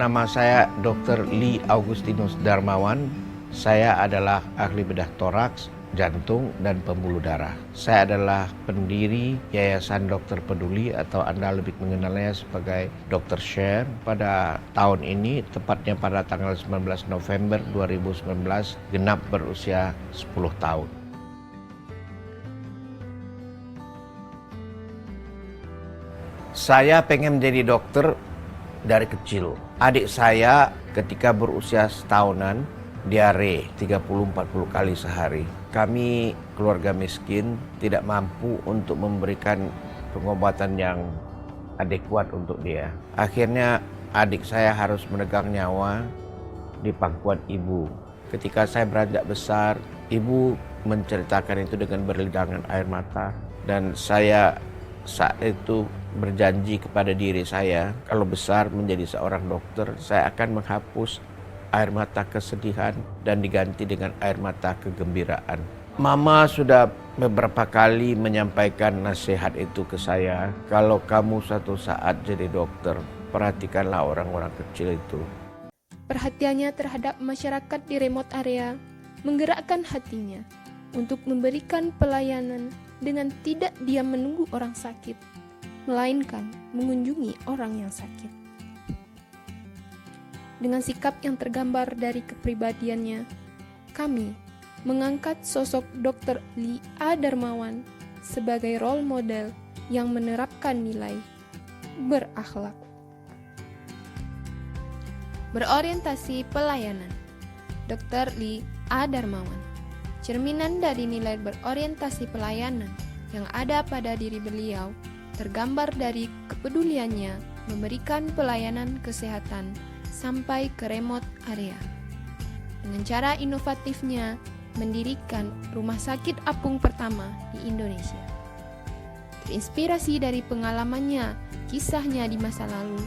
Nama saya Dr. Lee Augustinus Darmawan. Saya adalah ahli bedah toraks, jantung, dan pembuluh darah. Saya adalah pendiri Yayasan Dokter Peduli atau Anda lebih mengenalnya sebagai Dr. Share. Pada tahun ini, tepatnya pada tanggal 19 November 2019, genap berusia 10 tahun. Saya pengen menjadi dokter dari kecil. Adik saya ketika berusia setahunan diare 30-40 kali sehari. Kami keluarga miskin tidak mampu untuk memberikan pengobatan yang adekuat untuk dia. Akhirnya adik saya harus menegang nyawa di pangkuan ibu. Ketika saya beranjak besar, ibu menceritakan itu dengan berlindangan air mata, dan saya saat itu berjanji kepada diri saya, kalau besar menjadi seorang dokter, saya akan menghapus air mata kesedihan dan diganti dengan air mata kegembiraan. Mama sudah beberapa kali menyampaikan nasihat itu ke saya. Kalau kamu suatu saat jadi dokter, perhatikanlah orang-orang kecil itu. Perhatiannya terhadap masyarakat di remote area menggerakkan hatinya untuk memberikan pelayanan dengan tidak diam menunggu orang sakit, melainkan mengunjungi orang yang sakit. Dengan sikap yang tergambar dari kepribadiannya, kami mengangkat sosok Dr. Lee A. Darmawan sebagai role model yang menerapkan nilai berakhlak. Berorientasi pelayanan. Dr. Lee A. Darmawan, cerminan dari nilai berorientasi pelayanan yang ada pada diri beliau, tergambar dari kepeduliannya memberikan pelayanan kesehatan sampai ke remote area. Dengan cara inovatifnya mendirikan rumah sakit apung pertama di Indonesia. Terinspirasi dari pengalamannya, kisahnya di masa lalu,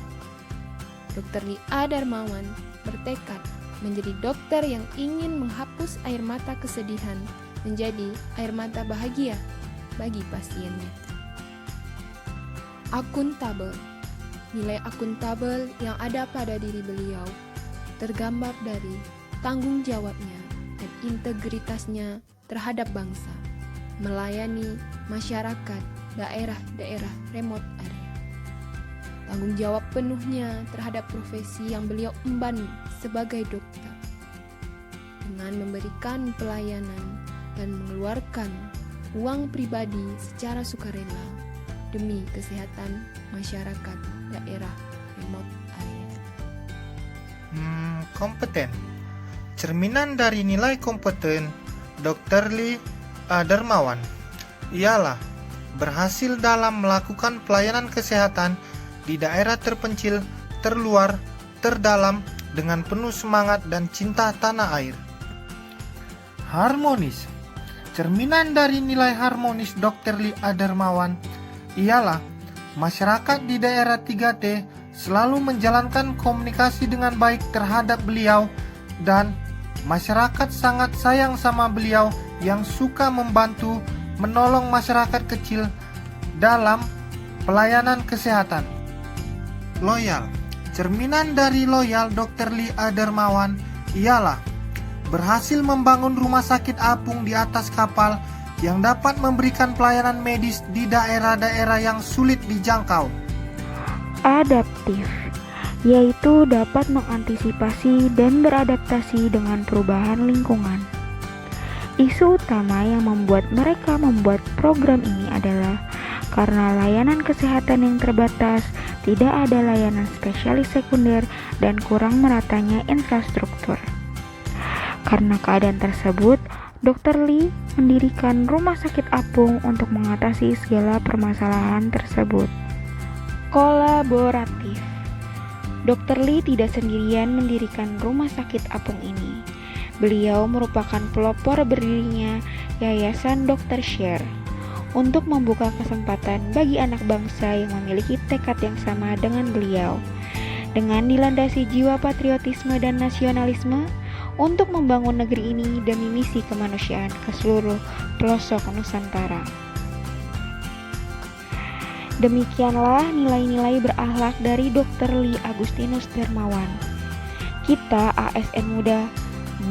Dr. Lee A. Darmawan bertekad menjadi dokter yang ingin menghapus air mata kesedihan menjadi air mata bahagia bagi pasiennya. Akuntabel. Nilai akuntabel yang ada pada diri beliau tergambar dari tanggung jawabnya dan integritasnya terhadap bangsa, melayani masyarakat daerah-daerah remote area. Tanggung jawab penuhnya terhadap profesi yang beliau emban sebagai dokter, dengan memberikan pelayanan dan mengeluarkan uang pribadi secara sukarela demi kesehatan masyarakat daerah remote area. Kompeten. Cerminan dari nilai kompeten Dr. Lee A. Darmawan ialah berhasil dalam melakukan pelayanan kesehatan di daerah terpencil, terluar, terdalam dengan penuh semangat dan cinta tanah air. Harmonis. Cerminan dari nilai harmonis Dr. Lee A. Darmawan ialah masyarakat di daerah 3T selalu menjalankan komunikasi dengan baik terhadap beliau, dan masyarakat sangat sayang sama beliau yang suka membantu menolong masyarakat kecil dalam pelayanan kesehatan. Loyal. Cerminan dari loyal Dr. Lee A. Darmawan ialah berhasil membangun rumah sakit apung di atas kapal yang dapat memberikan pelayanan medis di daerah-daerah yang sulit dijangkau. Adaptif, yaitu dapat mengantisipasi dan beradaptasi dengan perubahan lingkungan. Isu utama yang membuat mereka membuat program ini adalah karena layanan kesehatan yang terbatas, tidak ada layanan spesialis sekunder, dan kurang meratanya infrastruktur. Karena keadaan tersebut, Dr. Lee mendirikan rumah sakit apung untuk mengatasi segala permasalahan tersebut. Kolaboratif. Dr. Lee tidak sendirian mendirikan rumah sakit apung ini. Beliau merupakan pelopor berdirinya Yayasan Dr. Share untuk membuka kesempatan bagi anak bangsa yang memiliki tekad yang sama dengan beliau, dengan dilandasi jiwa patriotisme dan nasionalisme untuk membangun negeri ini demi misi kemanusiaan ke seluruh pelosok Nusantara. Demikianlah nilai-nilai berakhlak dari Dr. Lee Agustinus Darmawan. Kita ASN Muda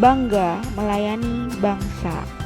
bangga melayani bangsa.